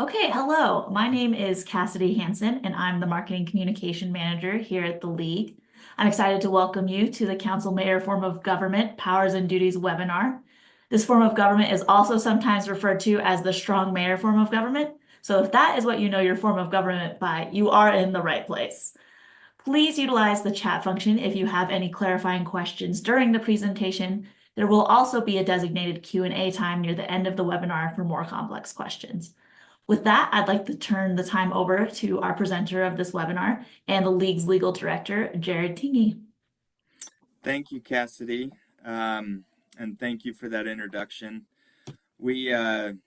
Okay, hello. My name is Cassidy Hanson, and I'm the Marketing Communication Manager here at the League. I'm excited to welcome you to the Council Mayor Form of Government Powers and Duties webinar. This form of government is also sometimes referred to as the Strong Mayor form of government. So if that is what you know your form of government by, you are in the right place. Please utilize the chat function if you have any clarifying questions during the presentation. There will also be a designated Q&A time near the end of the webinar for more complex questions. With that, I'd like to turn the time over to our presenter of this webinar and the League's legal director, Jared Tingey. Thank you, Cassidy, and thank you for that introduction. We have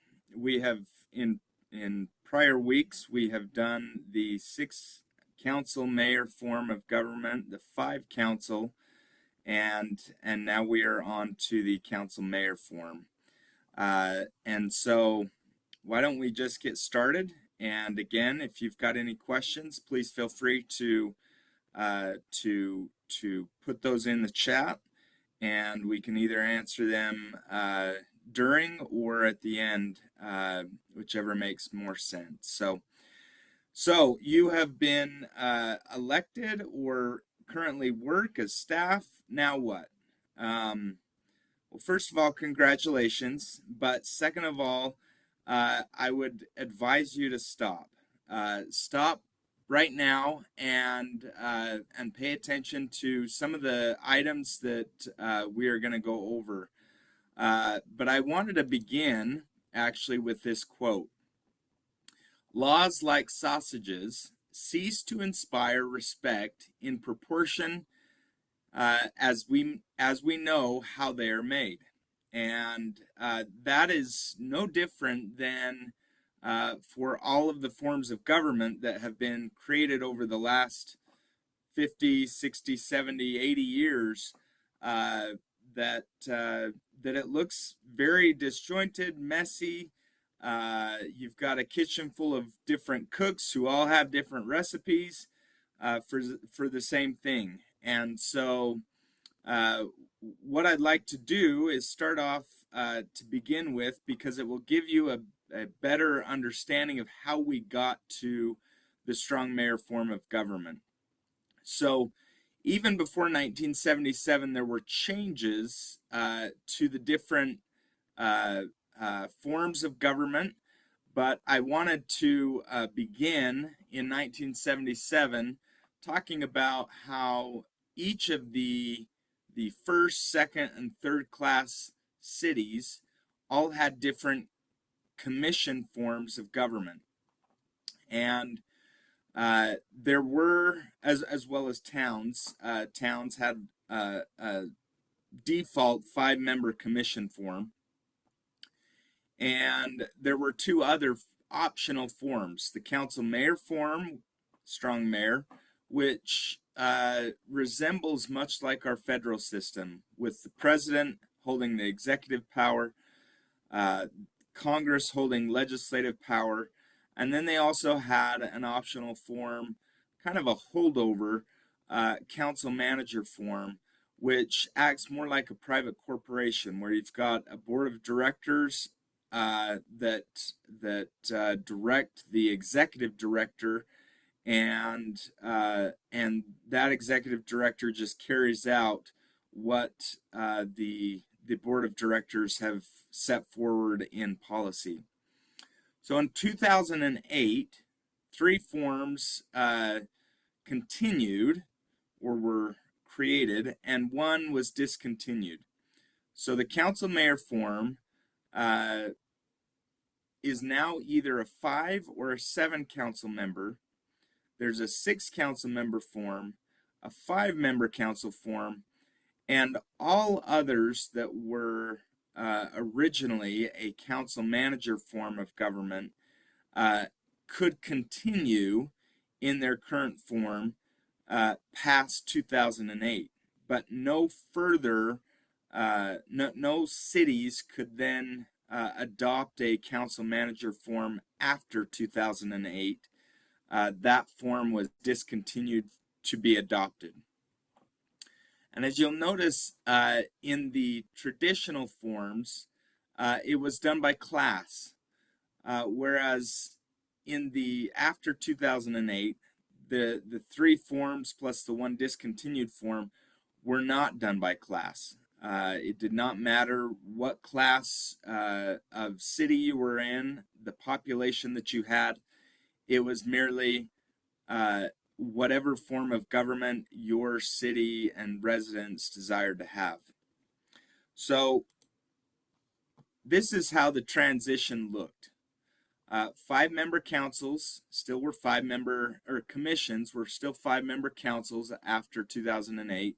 in prior weeks we have done the 6 council mayor form of government, the 5 council, and now we are on to the council mayor form. And so, why don't we just get started? And again, if you've got any questions, please feel free to put those in the chat, and we can either answer them during or at the end, whichever makes more sense. So you have been elected or currently work as staff. Now what? Well, first of all, congratulations. But second of all, I would advise you to stop. Stop right now and pay attention to some of the items that we are going to go over. But I wanted to begin actually with this quote. Laws like sausages cease to inspire respect in proportion as we know how they are made. And that is no different than for all of the forms of government that have been created over the last 50, 60, 70, 80 years, that it looks very disjointed, messy. You've got a kitchen full of different cooks who all have different recipes for the same thing. And so what I'd like to do is start off to begin with, because it will give you a better understanding of how we got to the strong mayor form of government. So even before 1977, there were changes to the different forms of government, but I wanted to begin in 1977 talking about how each of the first, second, and third class cities all had different commission forms of government. And there were, as well as towns, towns had a default 5-member commission form. And there were 2 other optional forms, the council mayor form, strong mayor, which resembles much like our federal system, with the president holding the executive power, Congress holding legislative power, and then they also had an optional form, kind of a holdover, council manager form, which acts more like a private corporation, where you've got a board of directors that direct the executive director, and that executive director just carries out what the board of directors have set forward in policy. So in 2008, 3 forms continued or were created, and 1 was discontinued. So the council mayor form is now either a 5 or a 7 council member. There's a 6 council member form, a 5-member council form, and all others that were originally a council manager form of government could continue in their current form past 2008, but no further, no cities could then adopt a council manager form after 2008. That form was discontinued to be adopted. And as you'll notice, in the traditional forms, it was done by class, whereas in the after 2008, the three forms plus the one discontinued form were not done by class. It did not matter what class of city you were in, the population that you had. It was merely whatever form of government your city and residents desired to have. So this is how the transition looked. 5-member councils still were 5-member, or commissions were still 5-member councils after 2008.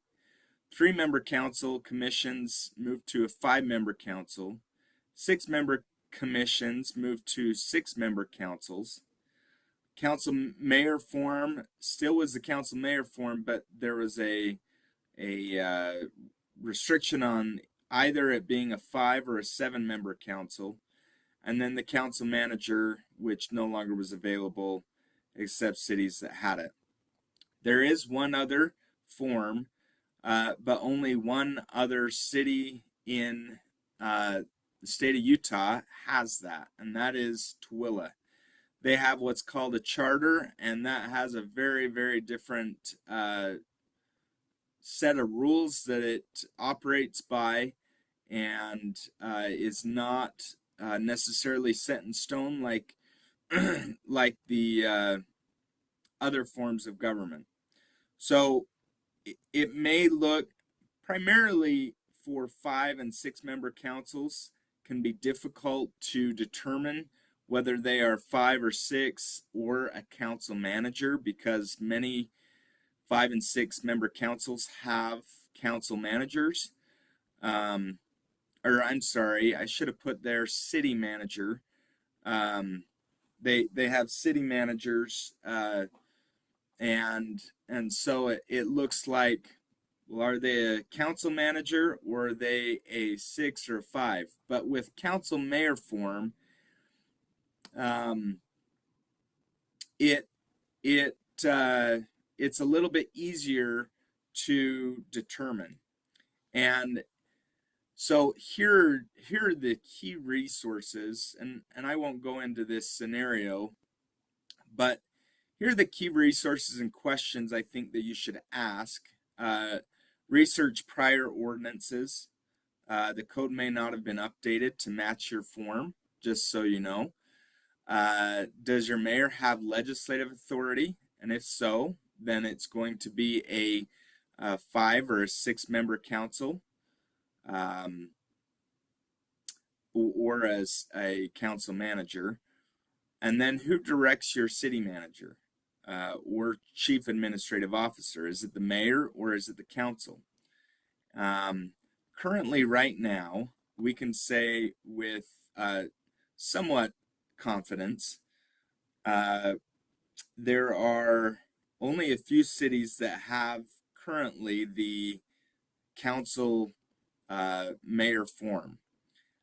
3-member council commissions moved to a 5-member council. 6-member commissions moved to 6-member councils. Council mayor form still was the council mayor form, but there was a restriction on either it being a 5 or a 7-member council. And then the council manager, which no longer was available except cities that had it. There is one other form, but only one other city in the state of Utah has that, and that is Tooele. They have what's called a charter, and that has a very, very different set of rules that it operates by, and is not necessarily set in stone like like the other forms of government. So it may look primarily for 5 and 6-member councils can be difficult to determine whether they are 5 or 6 or a council manager, because many 5 and 6-member councils have council managers. Or I'm sorry, I should have put their city manager. They have city managers, and so it looks like, well, are they a council manager or are they a 6 or a 5? But with council mayor form, it's a little bit easier to determine. And so here are the key resources, and I won't go into this scenario, but here are the key resources and questions I think that you should ask. Research prior ordinances. The code may not have been updated to match your form, just so you know. Does your mayor have legislative authority? And if so, then it's going to be a 5 or a 6-member council, or as a council manager. And then who directs your city manager or chief administrative officer? Is it the mayor or is it the council? Currently, right now, we can say with somewhat confidence, there are only a few cities that have currently the council mayor form,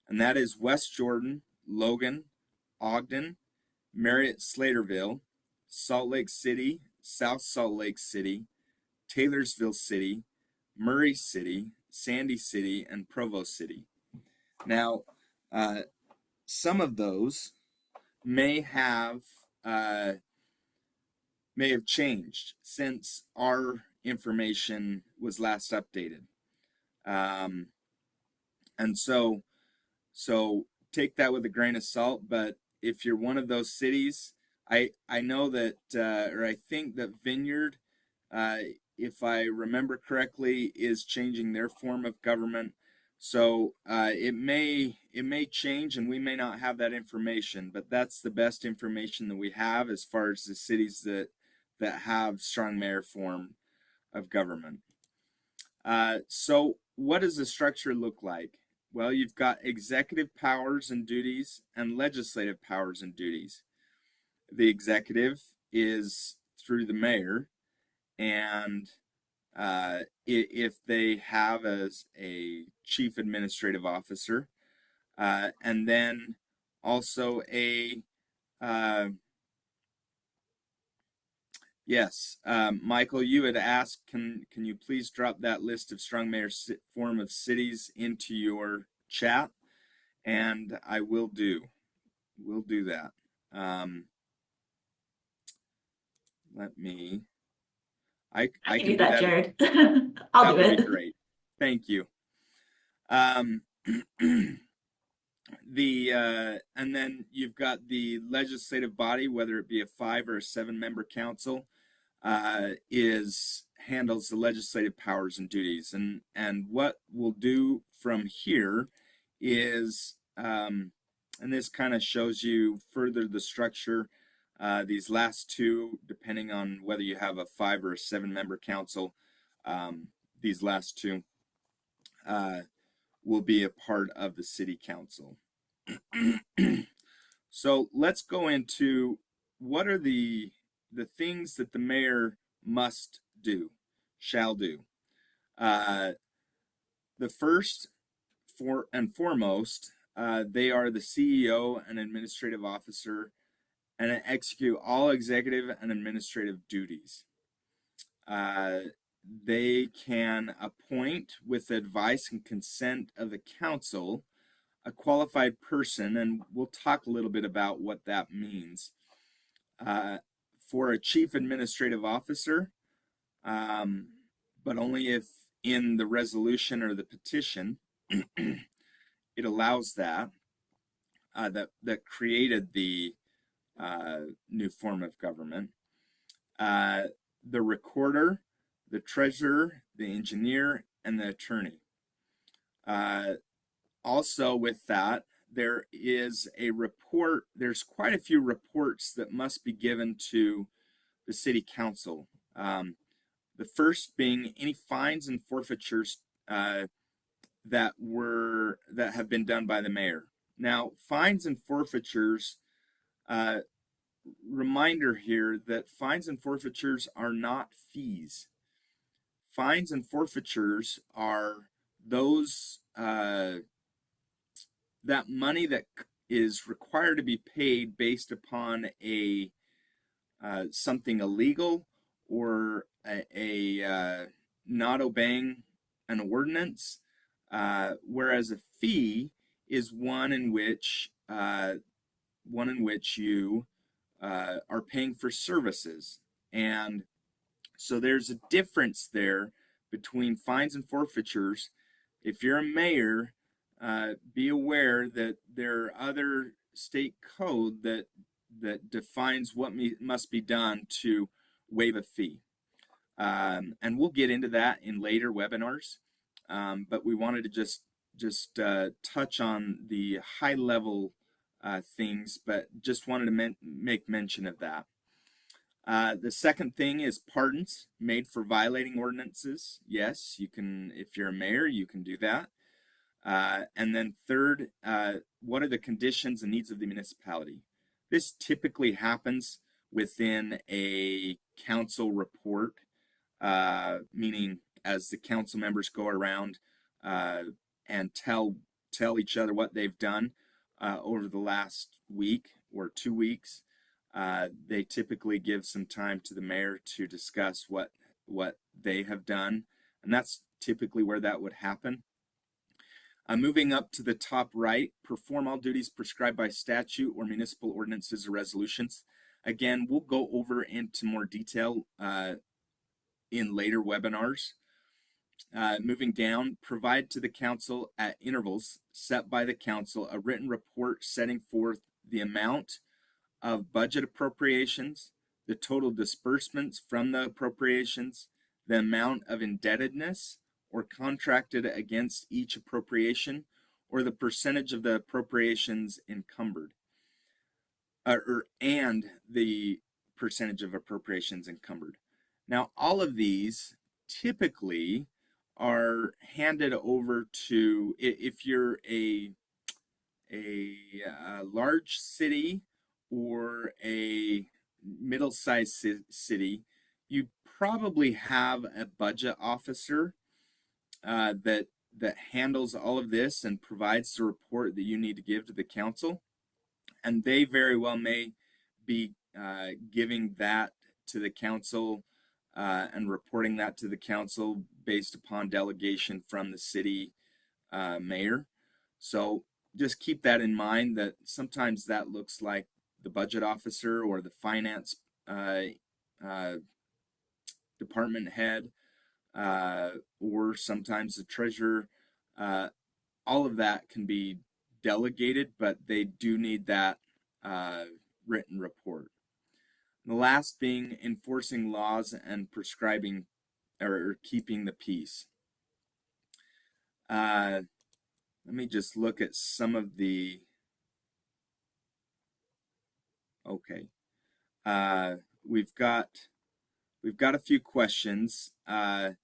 and that is West Jordan, Logan, Ogden, Marriott Slaterville, Salt Lake City, South Salt Lake City, Taylorsville City, Murray City, Sandy City, and Provo City. Now, some of those may have changed since our information was last updated, and so take that with a grain of salt. But if you're one of those cities, I know that, or I think that Vineyard, if I remember correctly, is changing their form of government. So it may change, and we may not have that information, but that's the best information that we have as far as the cities that have strong mayor form of government. So what does the structure look like? Well, you've got executive powers and duties and legislative powers and duties. The executive is through the mayor, and if they have as a chief administrative officer, and then also a yes, Michael, you had asked, can you please drop that list of strong mayor form of cities into your chat, and I will do that. let me, I I can can do do that, that. Jared. I'll That do would be it. great. Thank you. Um, and then you've got the legislative body, whether it be a 5 or a 7 member council, is handles the legislative powers and duties. And what we'll do from here is, and this kind of shows you further the structure. These last two, depending on whether you have a 5 or a 7 member council, these last two will be a part of the city council. So let's go into what are the things that the mayor must do, shall do. Uh, the first, for and foremost, they are the CEO and administrative officer and execute all executive and administrative duties. They can appoint, with the advice and consent of the council, a qualified person, and we'll talk a little bit about what that means. For a chief administrative officer, but only if in the resolution or the petition it allows that, that created the new form of government. The recorder, the treasurer, the engineer, and the attorney. Also with that, there is a report, there's quite a few reports that must be given to the city council. The first being any fines and forfeitures that have been done by the mayor. Now, fines and forfeitures, reminder here that fines and forfeitures are not fees. Fines and forfeitures are those that money that is required to be paid based upon a something illegal or a not obeying an ordinance, whereas a fee is one in which you are paying for services. And so there's a difference there between fines and forfeitures. If you're a mayor, be aware that there are other state code that defines what must be done to waive a fee. And we'll get into that in later webinars. But we wanted to just touch on the high level things, but just wanted to make mention of that. The second thing is pardons made for violating ordinances. Yes, you can, if you're a mayor, you can do that. And then third, what are the conditions and needs of the municipality? This typically happens within a council report, meaning as the council members go around and tell each other what they've done over the last week or 2 weeks. They typically give some time to the mayor to discuss what they have done, and that's typically where that would happen. Moving up to the top right, perform all duties prescribed by statute or municipal ordinances or resolutions. Again, we'll go over into more detail in later webinars. Moving down, provide to the council at intervals set by the council a written report setting forth the amount of budget appropriations, the total disbursements from the appropriations, the amount of indebtedness or contracted against each appropriation, or the percentage of the appropriations encumbered, and the percentage of appropriations encumbered. Now, all of these typically are handed over to, if you're a large city or a middle-sized city, you probably have a budget officer that handles all of this and provides the report that you need to give to the council, and they very well may be giving that to the council and reporting that to the council based upon delegation from the city mayor. So just keep that in mind, that sometimes that looks like the budget officer or the finance department head, or sometimes the treasurer. All of that can be delegated, but they do need that written report. The last being enforcing laws and prescribing or keeping the peace. Let me just look at some of the, okay. We've got a few questions, and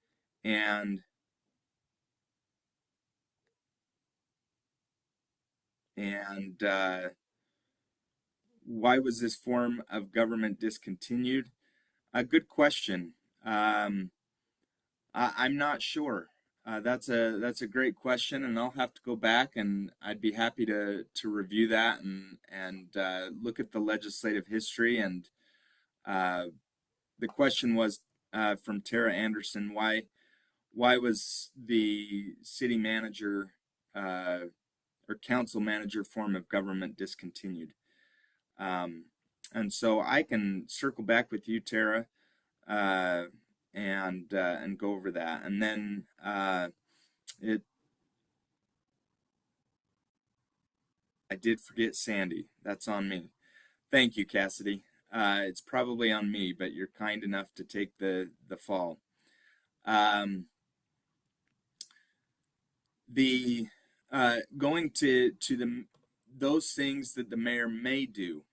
why was this form of government discontinued? A good question. I'm not sure. That's a great question, and I'll have to go back, and I'd be happy to review that and look at the legislative history. And the question was from Tara Anderson: why was the city manager or council manager form of government discontinued? And so I can circle back with you, Tara, and go over that. And then I did forget Sandy. That's on me. Thank you, Cassidy. It's probably on me, but you're kind enough to take the fall. The going to those things that the mayor may do.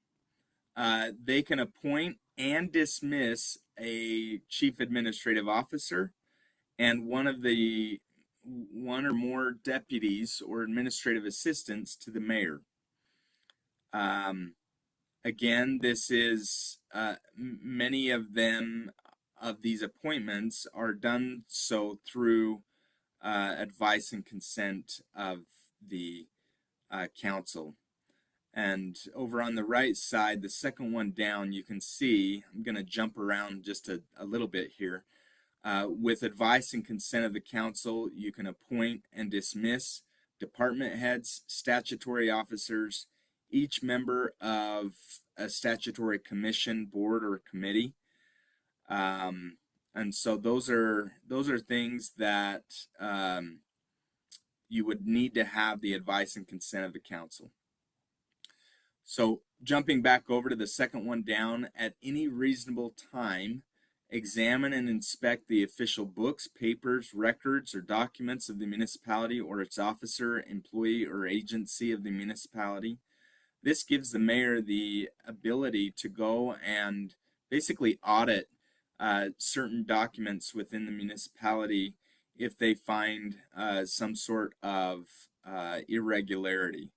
They can appoint and dismiss a chief administrative officer and one or more deputies or administrative assistants to the mayor. Again, this is many of these appointments are done so through advice and consent of the council. And over on the right side, the second one down, you can see, I'm going to jump around just a little bit here. With advice and consent of the council, you can appoint and dismiss department heads, statutory officers, each member of a statutory commission, board, or committee. And so those are things that you would need to have the advice and consent of the council. So jumping back over to the second one down, at any reasonable time, examine and inspect the official books, papers, records, or documents of the municipality or its officer, employee, or agency of the municipality. This gives the mayor the ability to go and basically audit certain documents within the municipality if they find some sort of irregularity,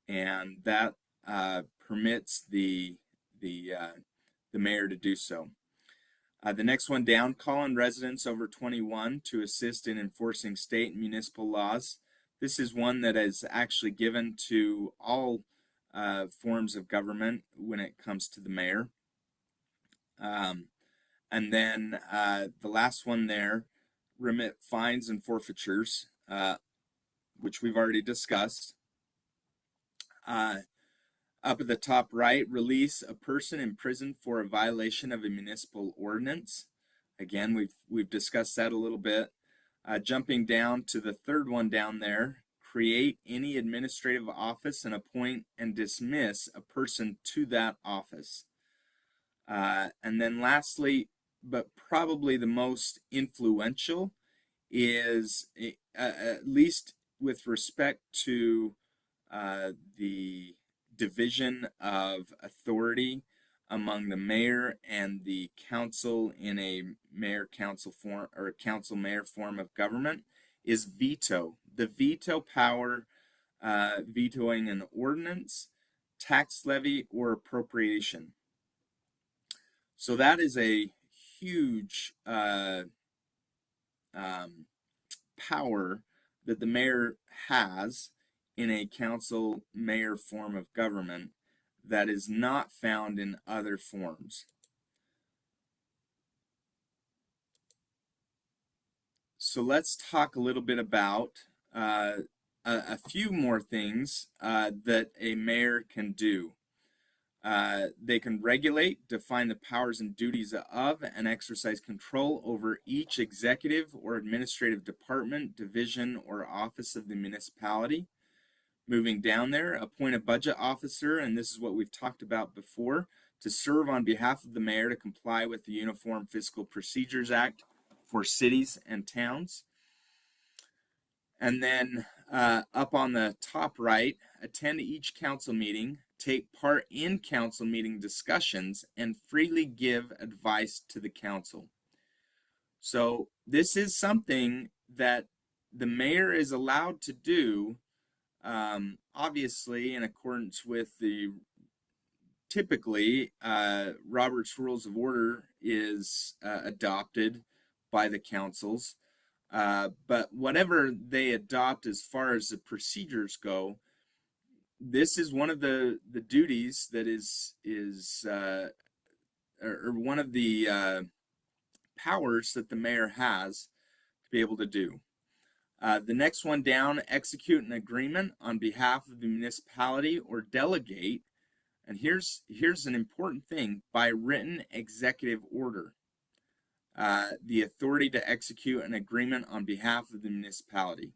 and that permits the mayor to do so. The next one down, call on residents over 21 to assist in enforcing state and municipal laws. This is one that is actually given to all forms of government when it comes to the mayor. And then the last one there, remit fines and forfeitures, which we've already discussed. Up at the top right, release a person in prison for a violation of a municipal ordinance. Again, we've discussed that a little bit. Jumping down to the third one down there, create any administrative office and appoint and dismiss a person to that office. And then lastly, but probably the most influential, is at least with respect to the division of authority among the mayor and the council in a mayor-council form or council-mayor form of government, is veto. The veto power, vetoing an ordinance, tax levy, or appropriation. So that is a huge power that the mayor has in a council mayor form of government that is not found in other forms. So let's talk a little bit about a few more things that a mayor can do. They can regulate, define the powers and duties of, and exercise control over each executive or administrative department, division, or office of the municipality. Moving down there, appoint a budget officer, and this is what we've talked about before, to serve on behalf of the mayor to comply with the Uniform Fiscal Procedures Act for cities and towns. And then up on the top right, attend each council meeting, take part in council meeting discussions, and freely give advice to the council. So this is something that the mayor is allowed to do, obviously in accordance with the typically Robert's Rules of Order is adopted by the councils. But whatever they adopt as far as the procedures go, this is one of the duties that is or one of the powers that the mayor has to be able to do. The next one down, execute an agreement on behalf of the municipality or delegate. And here's an important thing: by written executive order. The authority to execute an agreement on behalf of the municipality.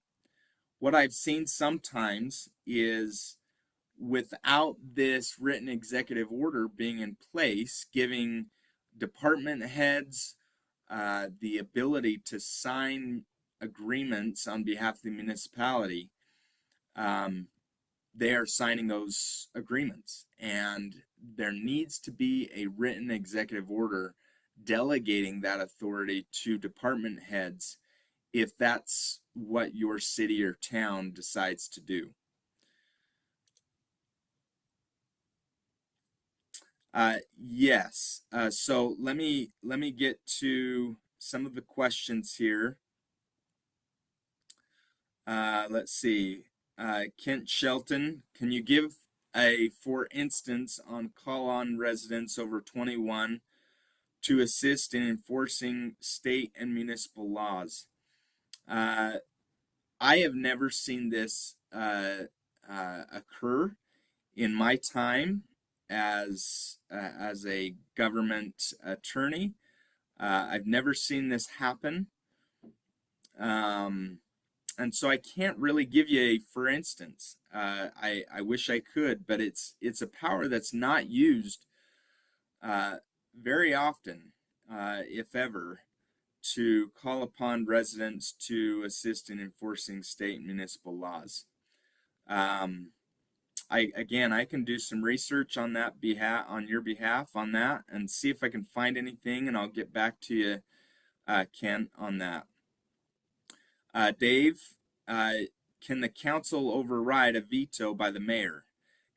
What I've seen sometimes is, without this written executive order being in place, giving department heads the ability to sign agreements on behalf of the municipality, they are signing those agreements, and there needs to be a written executive order delegating that authority to department heads if that's what your city or town decides to do. Yes. So let me get to some of the questions here. Let's see. Kent Shelton, can you give a for instance on call-on residents over 21 to assist in enforcing state and municipal laws? I have never seen this occur in my time as a government attorney. I've never seen this happen, and so I can't really give you a for instance. I wish I could, but it's a power that's not used very often, if ever, to call upon residents to assist in enforcing state and municipal laws. I can do some research on that on your behalf on that, and see if I can find anything, and I'll get back to you, Kent, on that. Dave, can the council override a veto by the mayor?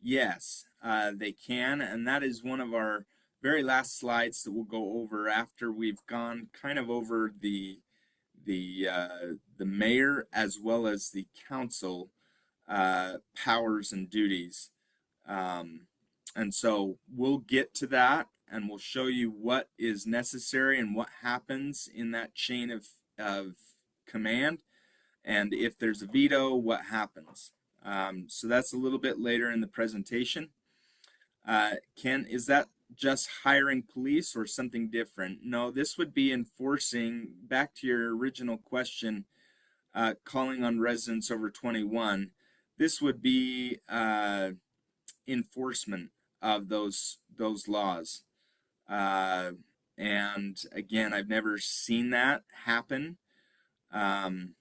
Yes, they can, and that is one of our very last slides that we'll go over after we've gone kind of over the mayor as well as the council powers and duties. And so we'll get to that, and we'll show you what is necessary and what happens in that chain of command, and if there's a veto, what happens. So that's a little bit later in the presentation. Ken, is that just hiring police or something different? No, this would be enforcing, back to your original question, calling on residents over 21. This would be enforcement of those laws. And again, I've never seen that happen. And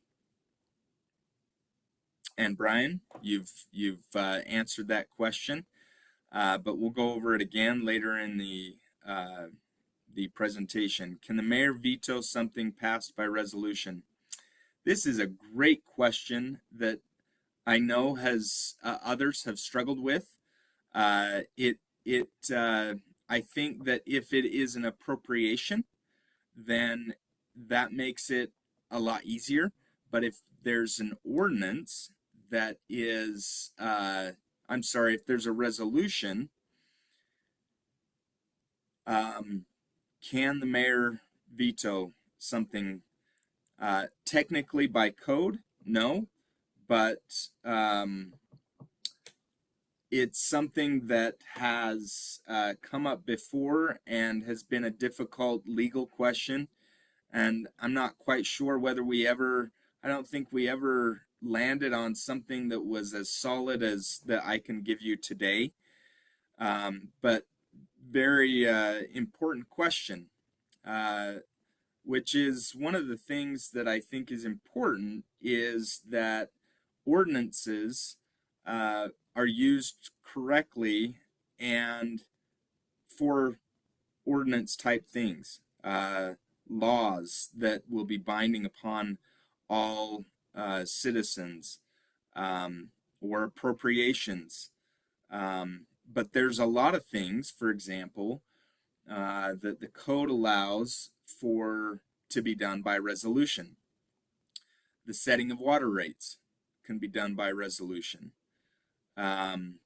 Brian, you've answered that question, but we'll go over it again later in the presentation. Can the mayor veto something passed by resolution? This is a great question that I know has others have struggled with. I think that if it is an appropriation, then that makes it a lot easier. But if there's an ordinance that is, if there's a resolution, can the mayor veto something? Technically by code, no, but it's something that has come up before and has been a difficult legal question. And I'm not quite sure whether I don't think we ever landed on something that was as solid as that I can give you today. But very important question, which is one of the things that I think is important is that ordinances are used correctly and for ordinance type things, laws that will be binding upon all citizens, or appropriations. But there's a lot of things, for example, that the code allows for to be done by resolution. The setting of water rates can be done by resolution. And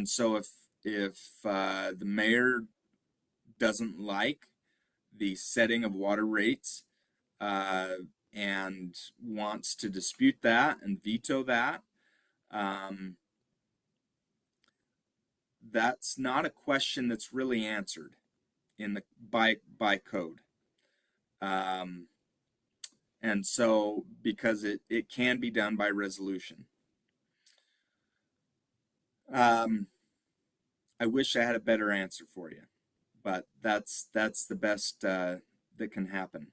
so if the mayor doesn't like the setting of water rates and wants to dispute that and veto that, that's not a question that's really answered in the by code. And so because it can be done by resolution. I wish I had a better answer for you, but that's the best that can happen.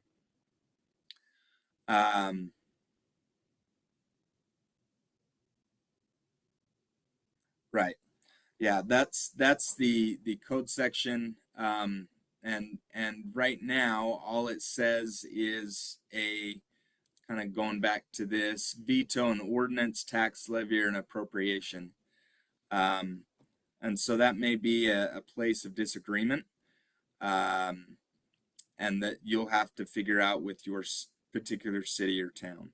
Right. Yeah, that's the code section. And right now all it says is a kind of going back to this veto an ordinance, tax levy, or an appropriation. And so that may be a place of disagreement, and that you'll have to figure out with your particular city or town.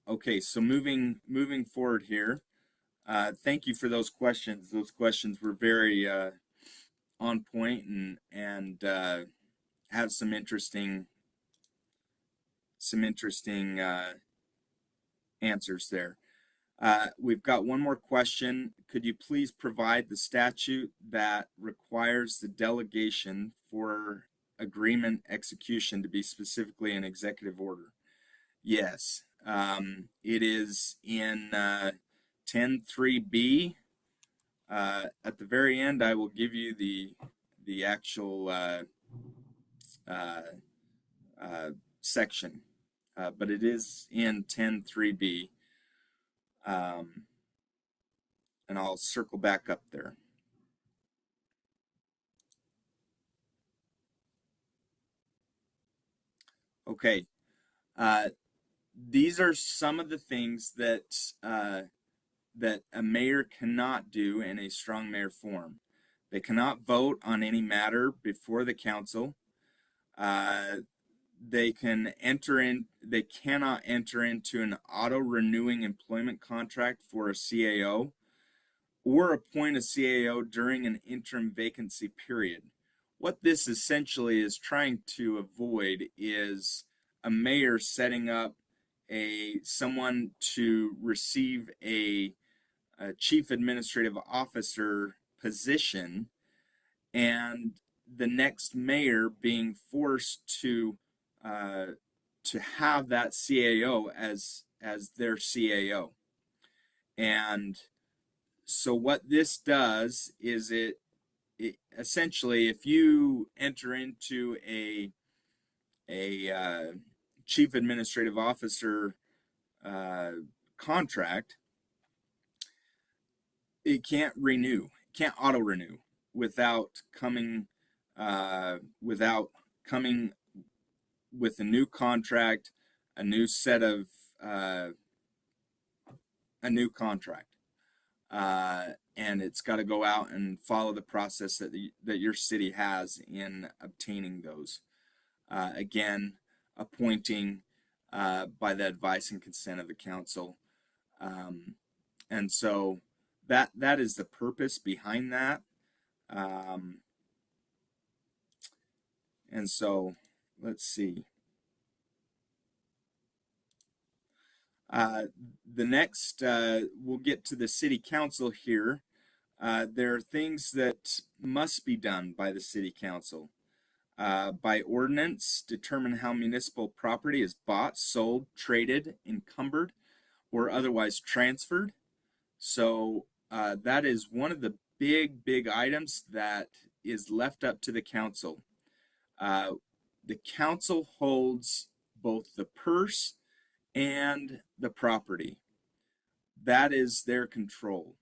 Okay, so moving forward here. Thank you for those questions. Those questions were very on point and have some interesting answers there. We've got one more question. Could you please provide the statute that requires the delegation for agreement execution to be specifically an executive order? Yes, it is in 10.3b. At the very end, I will give you the actual section, but it is in 10.3b, and I'll circle back up there. Okay, these are some of the things that that a mayor cannot do in a strong mayor form. They cannot vote on any matter before the council. They cannot enter into an auto-renewing employment contract for a CAO or appoint a CAO during an interim vacancy period. What this essentially is trying to avoid is a mayor setting up someone to receive a chief administrative officer position and the next mayor being forced to have that CAO as their CAO. And so what this does is it essentially, if you enter into a chief administrative officer contract, it can't auto renew without coming with a new contract, a new set of a new contract, and it's got to go out and follow the process that your city has in obtaining those. Again, appointing by the advice and consent of the council, and so that is the purpose behind that. And so let's see. The next, we'll get to the city council here. There are things that must be done by the city council. By ordinance, determine how municipal property is bought, sold, traded, encumbered, or otherwise transferred. So that is one of the big items that is left up to the council. The council holds both the purse and the property. That is their control.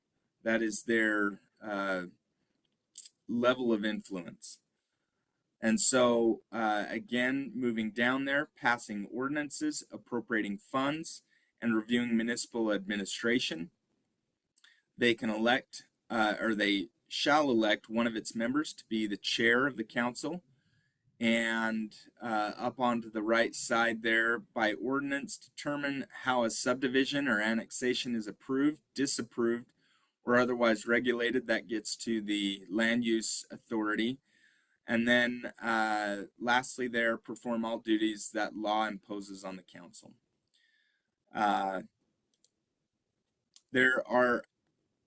That is their level of influence. And so, again, moving down there, passing ordinances, appropriating funds, and reviewing municipal administration. They can elect, or they shall elect one of its members to be the chair of the council. And up onto the right side there, by ordinance, determine how a subdivision or annexation is approved, disapproved, or otherwise regulated. That gets to the land use authority. And then lastly there, perform all duties that law imposes on the council. There are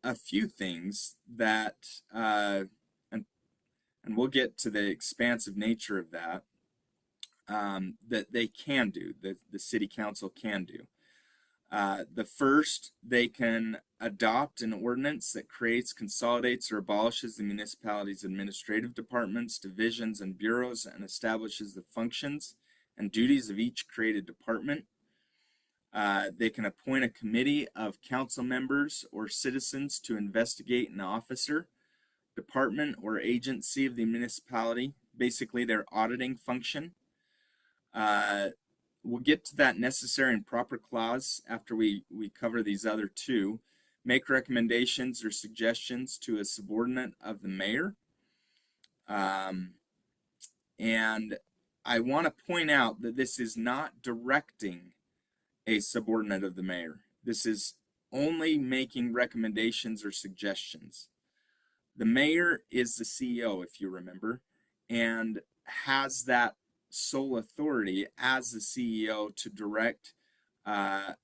a few things that, and we'll get to the expansive nature of that, that they can do, that the city council can do. The first, they can adopt an ordinance that creates, consolidates, or abolishes the municipality's administrative departments, divisions, and bureaus, and establishes the functions and duties of each created department. They can appoint a committee of council members or citizens to investigate an officer, department, or agency of the municipality, basically their auditing function. We'll get to that necessary and proper clause after we cover these other two. Make recommendations or suggestions to a subordinate of the mayor. And I want to point out that this is not directing a subordinate of the mayor. This is only making recommendations or suggestions. The mayor is the CEO, if you remember, and has that sole authority as the CEO to direct the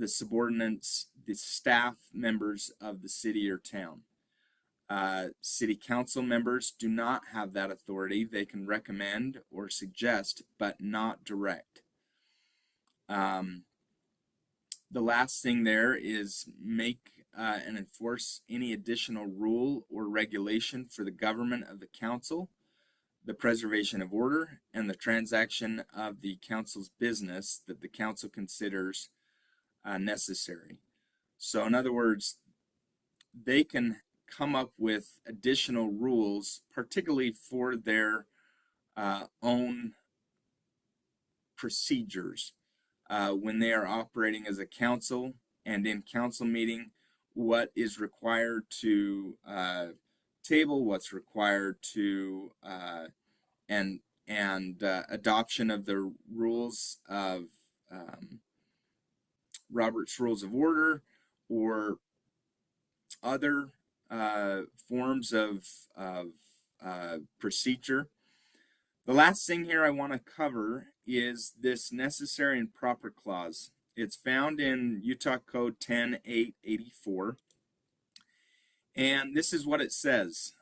subordinates, the staff members of the city or town. City council members do not have that authority. They can recommend or suggest, but not direct. The last thing there is make and enforce any additional rule or regulation for the government of the council, the preservation of order, and the transaction of the council's business that the council considers necessary. So in other words, they can come up with additional rules, particularly for their own procedures when they are operating as a council, and in council meeting, what is required to table, what's required to and adoption of the rules of Robert's Rules of Order, or other forms of procedure. The last thing here I want to cover is this necessary and proper clause. It's found in Utah Code 10.884. And this is what it says.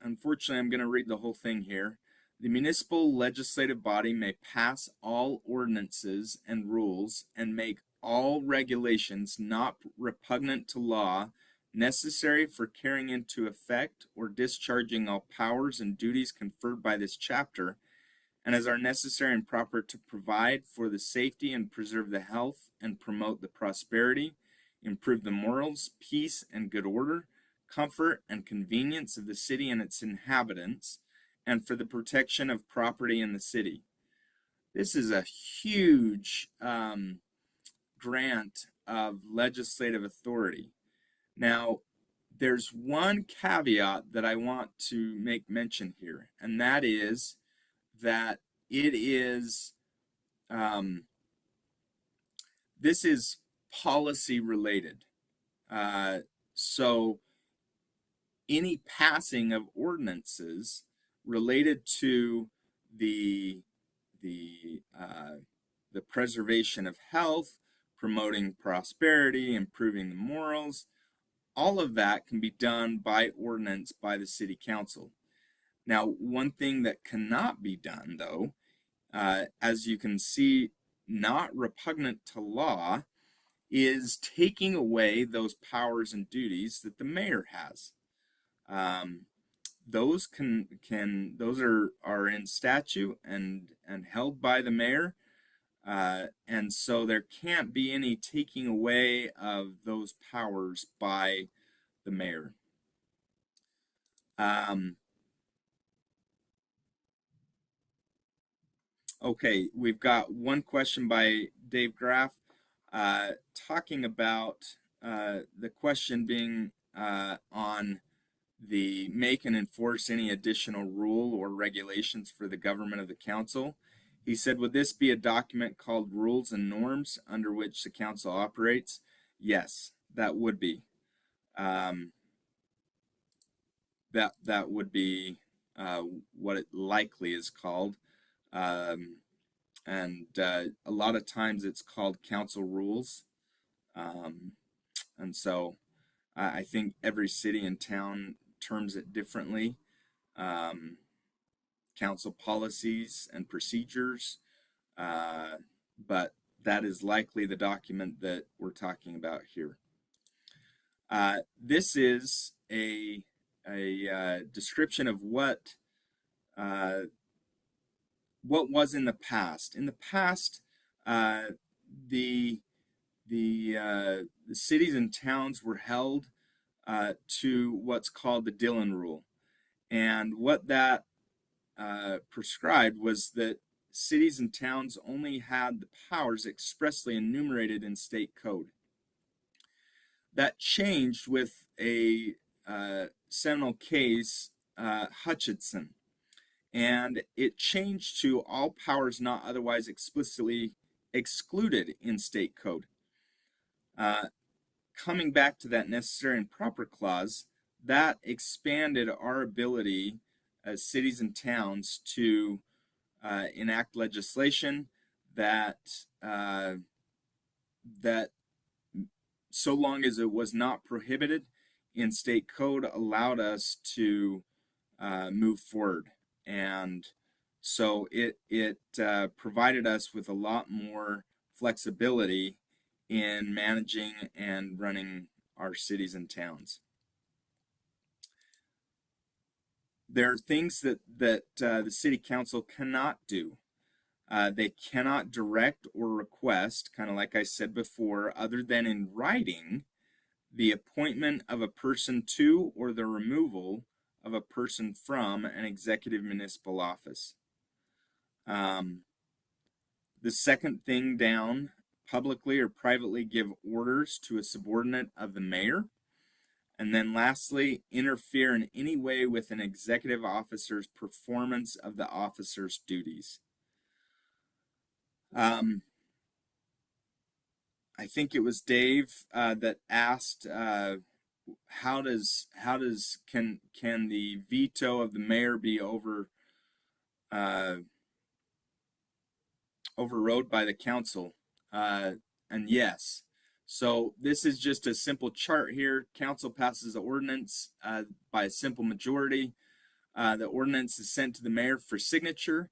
Unfortunately, I'm going to read the whole thing here. The municipal legislative body may pass all ordinances and rules and make all regulations not repugnant to law necessary for carrying into effect or discharging all powers and duties conferred by this chapter, and as are necessary and proper to provide for the safety and preserve the health and promote the prosperity, improve the morals, peace, and good order, comfort, and convenience of the city and its inhabitants, and for the protection of property in the city. This is a huge grant of legislative authority. Now, there's one caveat that I want to make mention here, and that is that it is, this is policy related. So any passing of ordinances related to the preservation of health, promoting prosperity, improving the morals. All of that can be done by ordinance by the city council. Now, one thing that cannot be done, though, as you can see, not repugnant to law, is taking away those powers and duties that the mayor has. Those those are in statute and held by the mayor, and so there can't be any taking away of those powers by the mayor. Okay, we've got one question by Dave Graff, talking about the question being on the make and enforce any additional rule or regulations for the government of the council. He said, would this be a document called rules and norms under which the council operates? Yes, that would be. That would be what it likely is called. And a lot of times it's called council rules. And so I think every city and town terms it differently. Council policies and procedures, but that is likely the document that we're talking about here. This is a description of what was in the past. In the past, the cities and towns were held to what's called the Dillon Rule. And what that prescribed was that cities and towns only had the powers expressly enumerated in state code. That changed with a seminal case, Hutchinson, and it changed to all powers not otherwise explicitly excluded in state code. Coming back to that necessary and proper clause, that expanded our ability as cities and towns to enact legislation that so long as it was not prohibited in state code, allowed us to move forward. And so it provided us with a lot more flexibility in managing and running our cities and towns. There are things that the city council cannot do. They cannot direct or request, kind of like I said before, other than in writing, the appointment of a person to or the removal of a person from an executive municipal office. The second thing down, publicly or privately give orders to a subordinate of the mayor. And then lastly, interfere in any way with an executive officer's performance of the officer's duties. I think it was Dave that asked, can the veto of the mayor be overrode by the council? And yes. So this is just a simple chart here. Council passes the ordinance by a simple majority. The ordinance is sent to the mayor for signature.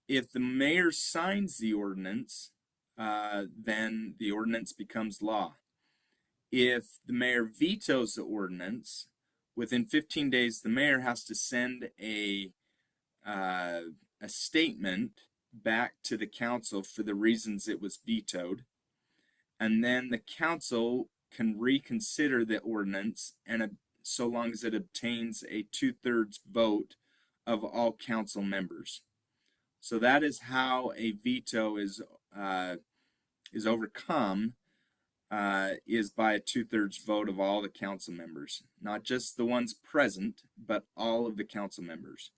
If the mayor signs the ordinance, then the ordinance becomes law. If the mayor vetoes the ordinance, within 15 days, the mayor has to send a statement back to the council for the reasons it was vetoed. And then the council can reconsider the ordinance, and so long as it obtains a 2/3 vote of all council members. So that is how a veto is overcome, is by a 2/3 vote of all the council members, not just the ones present, but all of the council members.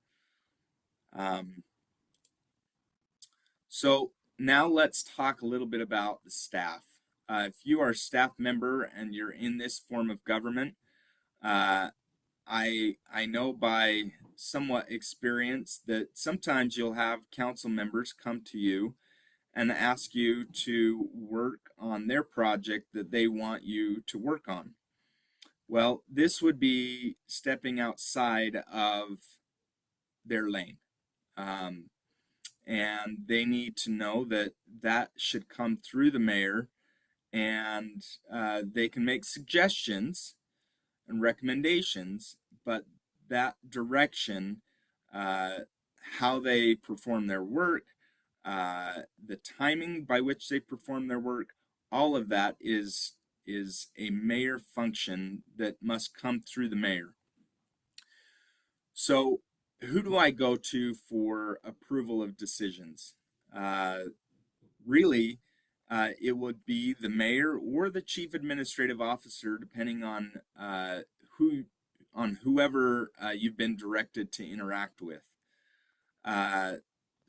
So now let's talk a little bit about the staff. If you are a staff member and you're in this form of government, I know by somewhat experience that sometimes you'll have council members come to you and ask you to work on their project that they want you to work on. Well, this would be stepping outside of their lane. Um, and they need to know that that should come through the mayor, and they can make suggestions and recommendations, but that direction, uh, how they perform their work, the timing by which they perform their work, all of that is a mayor function that must come through the mayor. So, who do I go to for approval of decisions? Really, it would be the mayor or the chief administrative officer, depending on whoever you've been directed to interact with. Uh,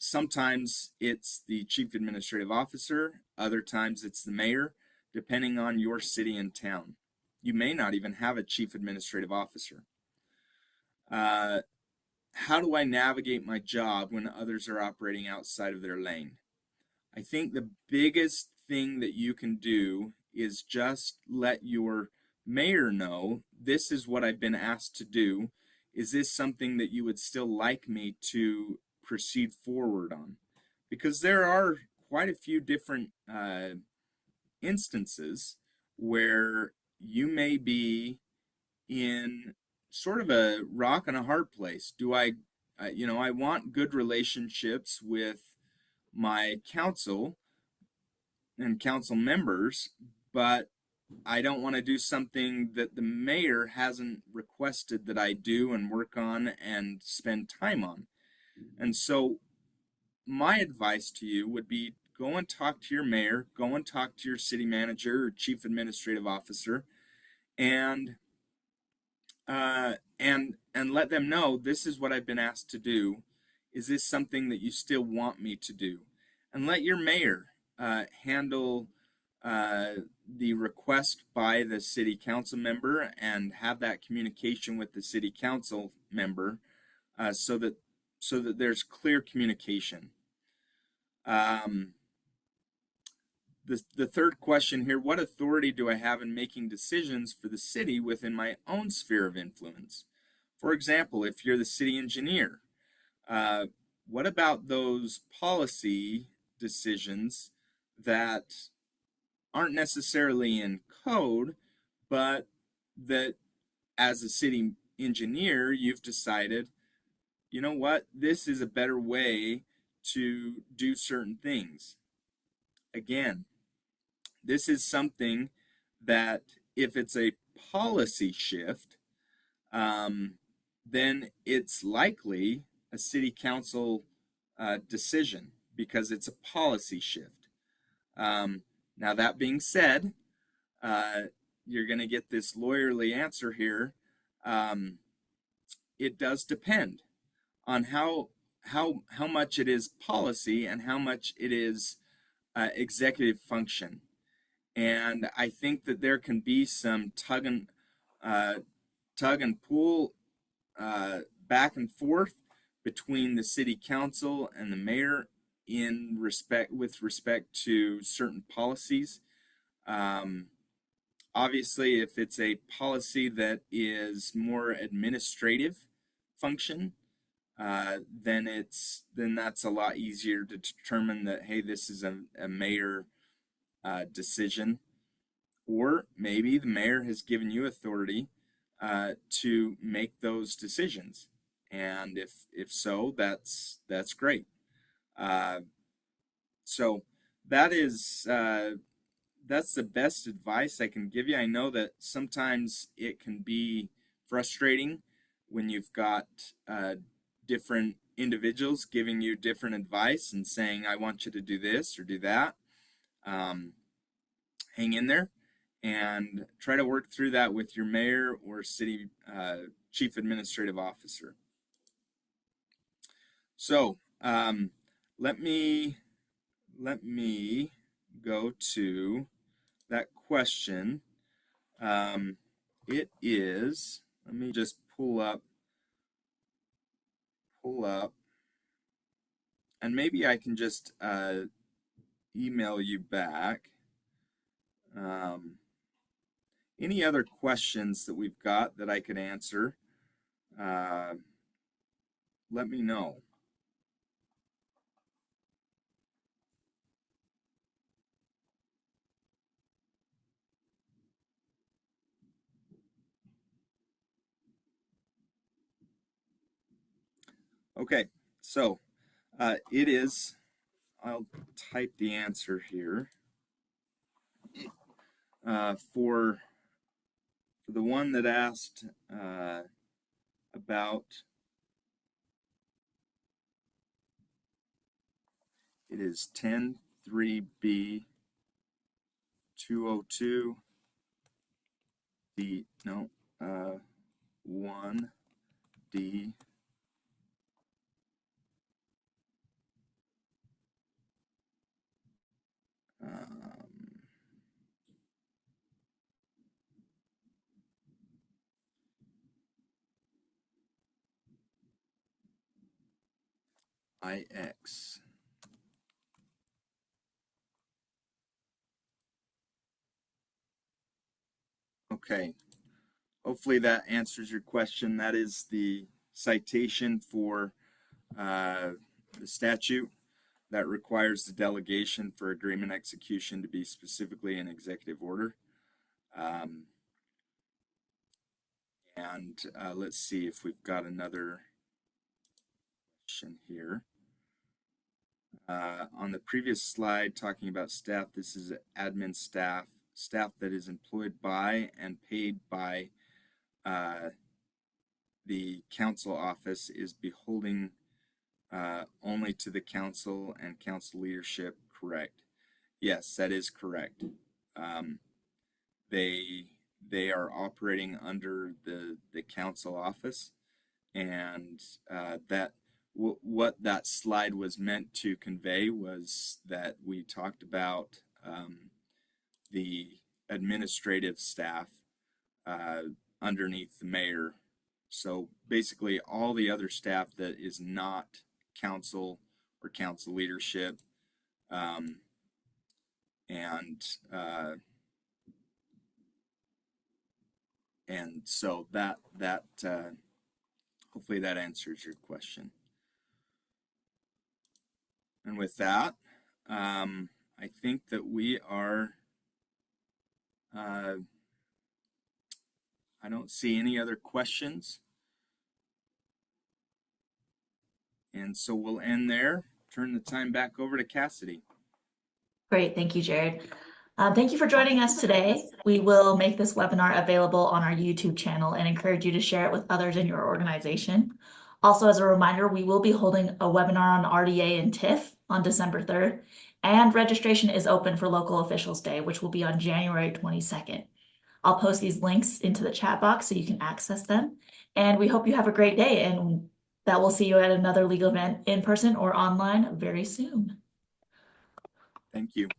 Sometimes it's the chief administrative officer, other times it's the mayor, depending on your city and town. You may not even have a chief administrative officer. How do I navigate my job when others are operating outside of their lane? I think the biggest thing that you can do is just let your mayor know, this is what I've been asked to do. Is this something that you would still like me to proceed forward on? Because there are quite a few different instances where you may be in sort of a rock and a hard place. I want good relationships with my council and council members, but I don't want to do something that the mayor hasn't requested that I do and work on and spend time on. And so my advice to you would be go and talk to your mayor, go and talk to your city manager or chief administrative officer, and and let them know, this is what I've been asked to do. Is this something that you still want me to do? And let your mayor handle the request by the city council member and have that communication with the city council member, so that there's clear communication. The third question here, what authority do I have in making decisions for the city within my own sphere of influence? For example, if you're the city engineer, what about those policy decisions that aren't necessarily in code, but that as a city engineer, you've decided, you know what, this is a better way to do certain things. Again, this is something that if it's a policy shift, then it's likely a city council decision because it's a policy shift. Now, that being said, you're going to get this lawyerly answer here. It does depend on how much it is policy and how much it is executive function. And I think that there can be some tug and pull back and forth between the city council and the mayor with respect to certain policies. Obviously, if it's a policy that is more administrative function, then that's a lot easier to determine that, hey, this is a mayor decision. Or maybe the mayor has given you authority to make those decisions, and if so, that's great. So that's the best advice I can give you. I know that sometimes it can be frustrating when you've got different individuals giving you different advice and saying, I want you to do this or do that. Hang in there and try to work through that with your mayor or city chief administrative officer. So let me go to that question. It is, let me just pull up, and maybe I can just email you back. Any other questions that we've got that I could answer, let me know. Okay, so it is, I'll type the answer here. For the one that asked about, it is 10.3b 202 D, no, 1D IX. Okay, hopefully that answers your question. That is the citation for the statute that requires the delegation for agreement execution to be specifically an executive order. And let's see if we've got another question here. On the previous slide, talking about staff, this is admin staff, staff that is employed by and paid by the council office is beholding only to the council and council leadership, correct? Yes, that is correct. They are operating under the council office, and what that slide was meant to convey was that we talked about the administrative staff underneath the mayor. So basically all the other staff that is not council or council leadership, and so that hopefully that answers your question. And with that, I think that we are, I don't see any other questions. And so we'll end there. Turn the time back over to Cassidy. Great, thank you, Jared. Thank you for joining us today. We will make this webinar available on our YouTube channel and encourage you to share it with others in your organization. Also, as a reminder, we will be holding a webinar on RDA and TIF on December 3rd, and registration is open for Local Officials Day, which will be on January 22nd. I'll post these links into the chat box so you can access them. And we hope you have a great day, and that we'll see you at another legal event in person or online very soon. Thank you.